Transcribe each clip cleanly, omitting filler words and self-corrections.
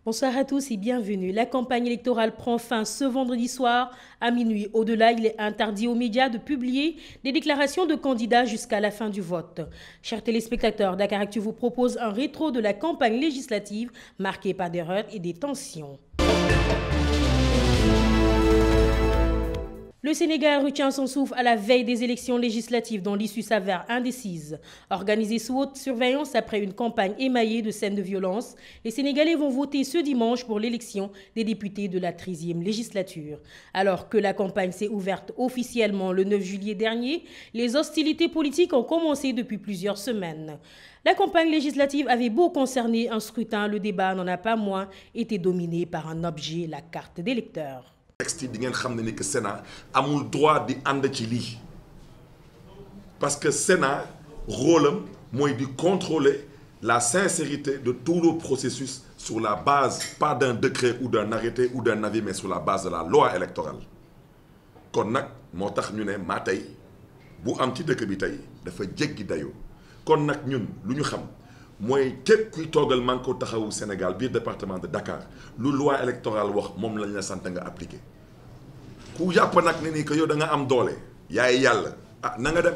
Bonsoir à tous et bienvenue. La campagne électorale prend fin ce vendredi soir à minuit. Au-delà, il est interdit aux médias de publier des déclarations de candidats jusqu'à la fin du vote. Chers téléspectateurs, Dakaractu vous propose un rétro de la campagne législative marquée par des heurts et des tensions. Le Sénégal retient son souffle à la veille des élections législatives dont l'issue s'avère indécise. Organisée sous haute surveillance après une campagne émaillée de scènes de violence, les Sénégalais vont voter ce dimanche pour l'élection des députés de la 13e législature. Alors que la campagne s'est ouverte officiellement le 9 juillet dernier, les hostilités politiques ont commencé depuis plusieurs semaines. La campagne législative avait beau concerner un scrutin, le débat n'en a pas moins été dominé par un objet, la carte d'électeur. Texte yi di ngeen xam ne que Sénat amul droit di ànd ci lii parce que Sénat rôle am mooy di contrôler la sincérité de tout le processus sur la base pas d'un décret ou d'un arrêté ou d'un avis mais sur la base de la loi électorale kon nag moo tax ñu ne maa tey bu am ci dëkk bi tey dafa jéggi dayoo kon nag ñun lu ñu xam mooy képp kuy toogal Manko Taxawu Sénégal biir département de Dakar lu loi électorale wax moom lañ la sant nga appliqué ku jàpp nag ne ni que yow da nga am doole yaay yàlla ah na nga dem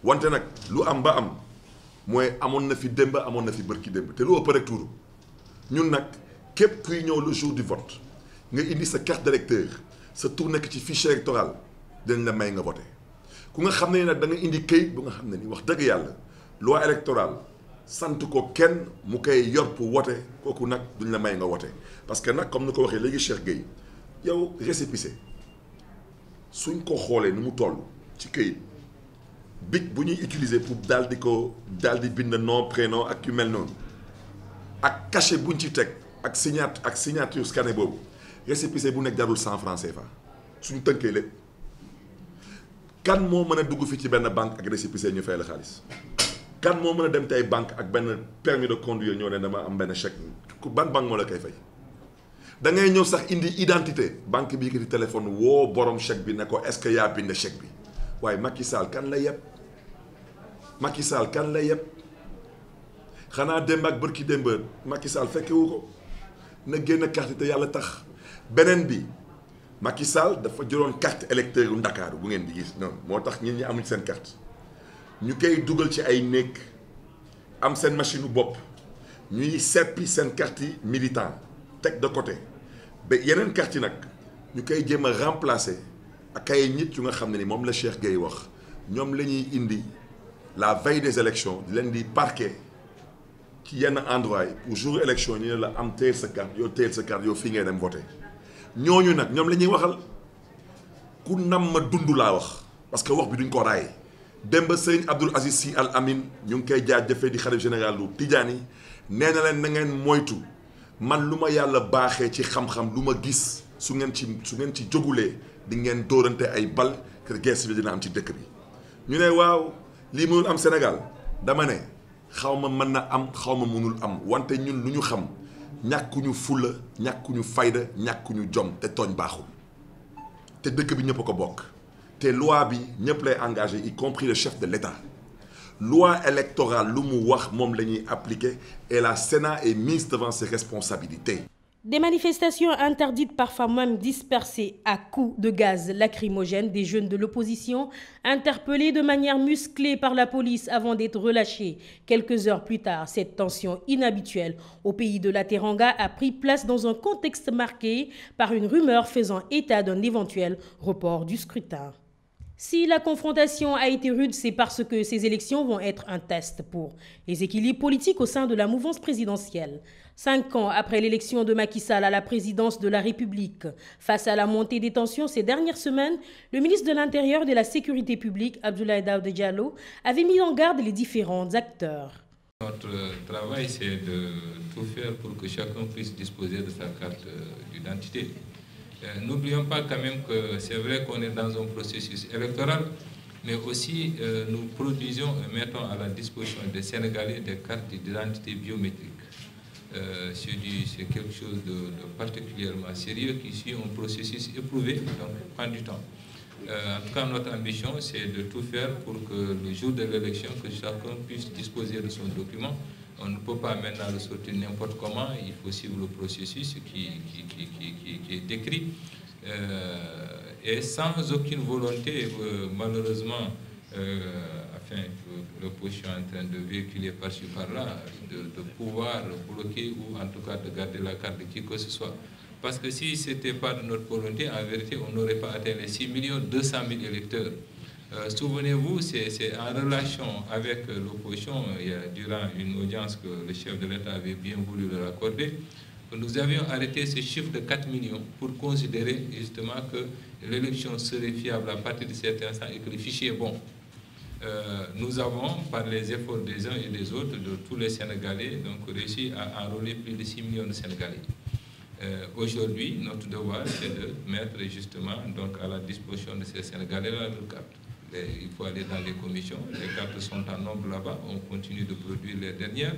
wante nag lu am ba am mooy amoon na fi démb amoon na fi bërki démb te lu ëpp rek tuuru ñun nag képp kuy ñëw le jour du vote nga indi sa carte d'électeur sa tur nekk ci fichier électoral dañ la may nga voté ku nga xam ne nag da nga indi këyit bu nga xam ne ni wax dëgg yàlla loi électorale sant ko kenn mu koy yor pour wote kooku nag duñ la may nga wote parce que nag comme ni ko waxee léegi Cheikh Gueye yow récépissé suñ ko xoolee ni mu toll ci këyit bic bu ñuy utiliser pour daal di bind nom prénom ak yu mel noonu ak cachet buñ ci teg ak signature scanné boobu récépissé bu nekk jarul 100 francs CFA suñu tënkee lépp kan moo mën a dugg fi ci benn banque ak récépissé ñu fay la xaalis kan moo mën a dem tey banque ak benn permis de conduire ñoo ne dama am benn chèque ban banque moo la koy fay da ngay ñëw sax indi identité banque bi di téléphone woo borom chèque bi ne ko est-ce que yaa bind chèque bi waaye Macky Sall kan la yeb Macky Sall kan la yeb xanaa démb ak bërki démb Macky Sall fekkewu ko na génn carte te yàlla tax beneen bi Macky Sall dafa jëloon carte électeur yu Ndakaaru bu ngeen di gis noonu moo tax nit ñi amuñ seen carte ñu koy dugal ci ay néeg am seen machine bopp ñuy seppi seen carte yi militant teg de côté ba yeneen carte yi nag ñu koy jéem a remplacer ak ay nit yu nga xam ne ni moom la Cheikh Gueye wax ñoom la ñuy indi la veille des élections di leen di parquer ci yenn endroit yi pour jour élection ñu ne la am teel sa carte yow fii ngay dem voter ñooñu nag ñoom la ñuy waxal ku nam ma dund laa wax parce que wax bi duñ ko raay. démb sëriñ Abdoul Aziz Sy Al Amin ñu ngi koy jaajëfee di xalif général lu Tijaan yi nee na leen na ngeen moytu man lu ma yàlla baaxee ci xam-xam lu ma gis su ngeen ci jógulee di ngeen dóorante ay bal kër gees bi dina am ci dëkk bi. ñu ne waaw lii mënul am Sénégal dama ne xaw ma mën na am xaw ma mënul am wante ñun lu ñu xam ñàkkuñu fulla ñàkkuñu fayda ñàkkuñu jom te tooñ baaxul te dëkk bi ñëpp a ko bokk. te loi bi ñëpp lay engagé y compris le chef de l'État loi électorale lu mu wax moom la ñuy appliquer et la Sénat est mise devant ses responsabilités. Des manifestations interdites, parfois même dispersées à coups de gaz lacrymogène, des jeunes de l'opposition interpellés de manière musclée par la police avant d'être relâchés. Quelques heures plus tard, cette tension inhabituelle au pays de la Teranga a pris place dans un contexte marqué par une rumeur faisant état d'un éventuel report du scrutin. Si la confrontation a été rude, c'est parce que ces élections vont être un test pour les équilibres politiques au sein de la mouvance présidentielle. 5 ans après l'élection de Macky Sall à la présidence de la République, face à la montée des tensions ces dernières semaines, le ministre de l'Intérieur et de la Sécurité publique, Abdoulaye Daouda Diallo, avait mis en garde les différents acteurs. Notre travail, c'est de tout faire pour que chacun puisse disposer de sa carte d'identité. N'oublions pas quand même que c'est vrai qu'on est dans un processus électoral, mais aussi nous produisons et mettons à la disposition des Sénégalais des cartes d'identité biométriques. C'est quelque chose de particulièrement sérieux qui suit un processus éprouvé, donc prend du temps. En tout cas, notre ambition, c'est de tout faire pour que le jour de l'élection, que chacun puisse disposer de son document On ne peut pas maintenant le sortir n'importe comment, il faut suivre le processus qui est décrit. Et sans aucune volonté, malheureusement, l'opposition est en train de véhiculer par-ci par-là, de pouvoir bloquer ou en tout cas de garder la carte de qui que ce soit. Parce que si ce n'était pas de notre volonté, en vérité, on n'aurait pas atteint les 6 200 000 électeurs. Souvenez-vous, c'est en relation avec l'opposition, durant une audience que le chef de l'État avait bien voulu leur accorder, que nous avions arrêté ce chiffre de 4 millions pour considérer justement que l'élection serait fiable à partir de cet instant et que le fichier est bon. Nous avons, par les efforts des uns et des autres, de tous les Sénégalais, donc réussi à enrôler plus de 6 millions de Sénégalais. Aujourd'hui, notre devoir, c'est de mettre justement donc, à la disposition de ces Sénégalais-là leur carte. Il faut aller dans les commissions, les cartes sont en nombre là-bas, on continue de produire les dernières.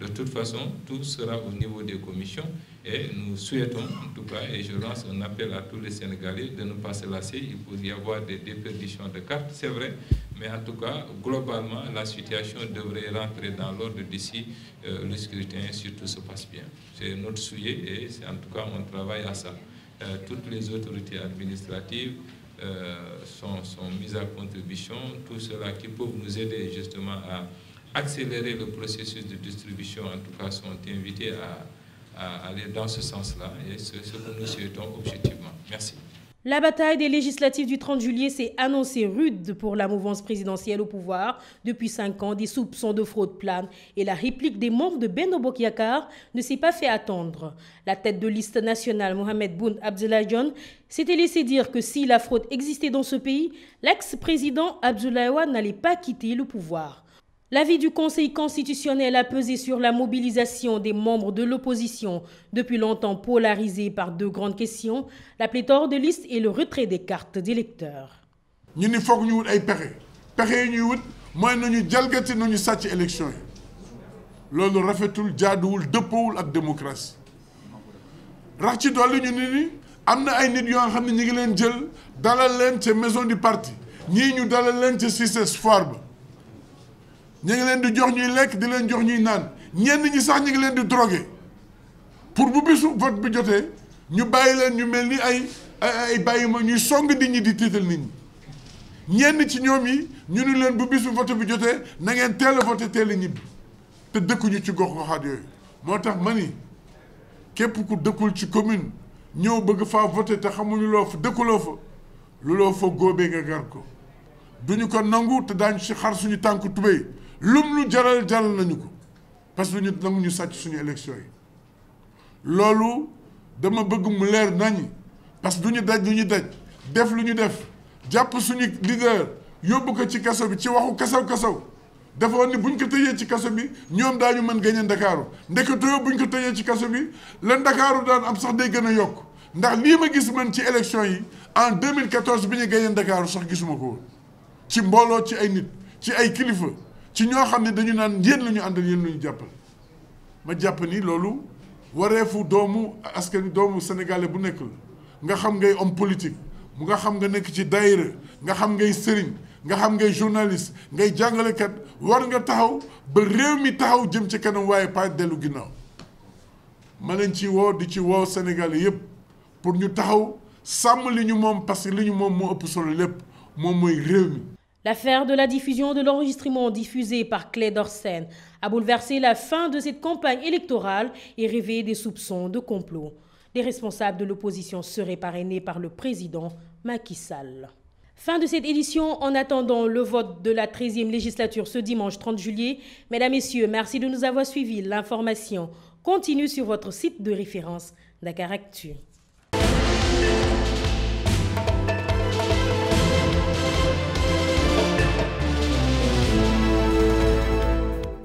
De toute façon, tout sera au niveau des commissions et nous souhaitons, en tout cas, et je lance un appel à tous les Sénégalais de ne pas se lasser. Il peut y avoir des déperditions de cartes, c'est vrai, mais en tout cas, globalement, la situation devrait rentrer dans l'ordre d'ici le scrutin, si tout se passe bien. C'est notre souhait et en tout cas, on travaille à ça. Toutes les autorités administratives sont mises à contribution, tous ceux-là qui peuvent nous aider justement à accélérer le processus de distribution, en tout cas, sont invités à aller dans ce sens-là et c'est ce que nous souhaitons objectivement. Merci. La bataille des législatives du 30 juillet s'est annoncée rude pour la mouvance présidentielle au pouvoir. Depuis 5 ans, des soupçons de fraude planent et la réplique des membres de Benno Bokk Yakaar ne s'est pas fait attendre. La tête de liste nationale, Mohamed Boun Abdallah Dionne, s'était laissé dire que si la fraude existait dans ce pays, l'ex-président Abdoulaye Wade n'allait pas quitter le pouvoir. L'avis du Conseil constitutionnel a pesé sur la mobilisation des membres de l'opposition, depuis longtemps polarisée par 2 grandes questions, la pléthore de listes et le retrait des cartes d'électeurs. Nous ne faut que nous ayons des pexe ñuy wut mooy nañu jalgati nañu sàcc élection yi loolu rafetul jaaduwul dëppoowul ak démocratie rax ci dolli ñu ni am na ay nit yoo xam ne ñu ngi leen jël dalal leen ca maison du parti ñii ñu dalal leen ca CICES foire ba ñu ngi leen di jox ñuy lekk di leen jox ñuy naan ñenn ñi sax ñu ngi leen di drogué pour bu bisu vote bi jotee ñu bàyyi leen ñu mel ni ay bàyyi ma ñuy song nit ñi di tiital nit ñi ñenn ci ñoom yi ñu ni leen bu bisu vote bi jotee na ngeen teel a voté teel a ñibbi te dëkkuñu ci gox-goxaat yooyu moo tax ma ni képp ku dëkkul ci commune ñëw bëgg faa voté te xamuñu loo fa dëkkuloo fa lu loo fa góobee nga gar ko duñu ko nangu te daañu ci xar suñu tànku tubéy lum lu jaral nañu ko parce que ñu nangu ñu sàcc suñu élection yi loolu dama bëgg mu leer nañi parce que duñu daj lu ñu daj def lu ñu def jàpp suñu leader yóbbu ko ci kaso bi ci waxu kasaw defoon ni buñ ko tëjee ci kaso bi ñoom daañu mën gañe Ndakaaru ndeketoo buñ ko tëjee ci kaso bi la Ndakaaru daan am sax day gën a yokk ndax lii ma gis man ci élection yi en 2014 bi ñu gañe Ndakaaru sax gisuma ko woon ci mbooloo ci ay nit ci ay kilifa ci ñoo xam ne dañu naan yéen la ñu àndal yéen la ñu jàppal ma jàpp ni loolu wareefu doomu askan doomu sénégalais bu nekk la nga xam ngay homme politique mu nga xam nga nekk ci daayira nga xam ngay sëriñ nga xam ngay journaliste ngay jàngalekat war nga taxaw ba réew mi taxaw jëm ci kanam waaye pas dellu ginnaaw ma leen ci woo di ci woo sénégalais yépp pour ñu taxaw sàmm li ñu moom parce que li ñu moom moo ëpp solo lépp moom mooy réew mi. L'affaire de la diffusion de l'enregistrement diffusé par Clédor Sène a bouleversé la fin de cette campagne électorale et réveillé des soupçons de complot. Les responsables de l'opposition seraient parrainés par le président Macky Sall. Fin de cette édition en attendant le vote de la 13e législature ce dimanche 30 juillet. Mesdames, Messieurs, merci de nous avoir suivis. L'information continue sur votre site de référence Dakaractu.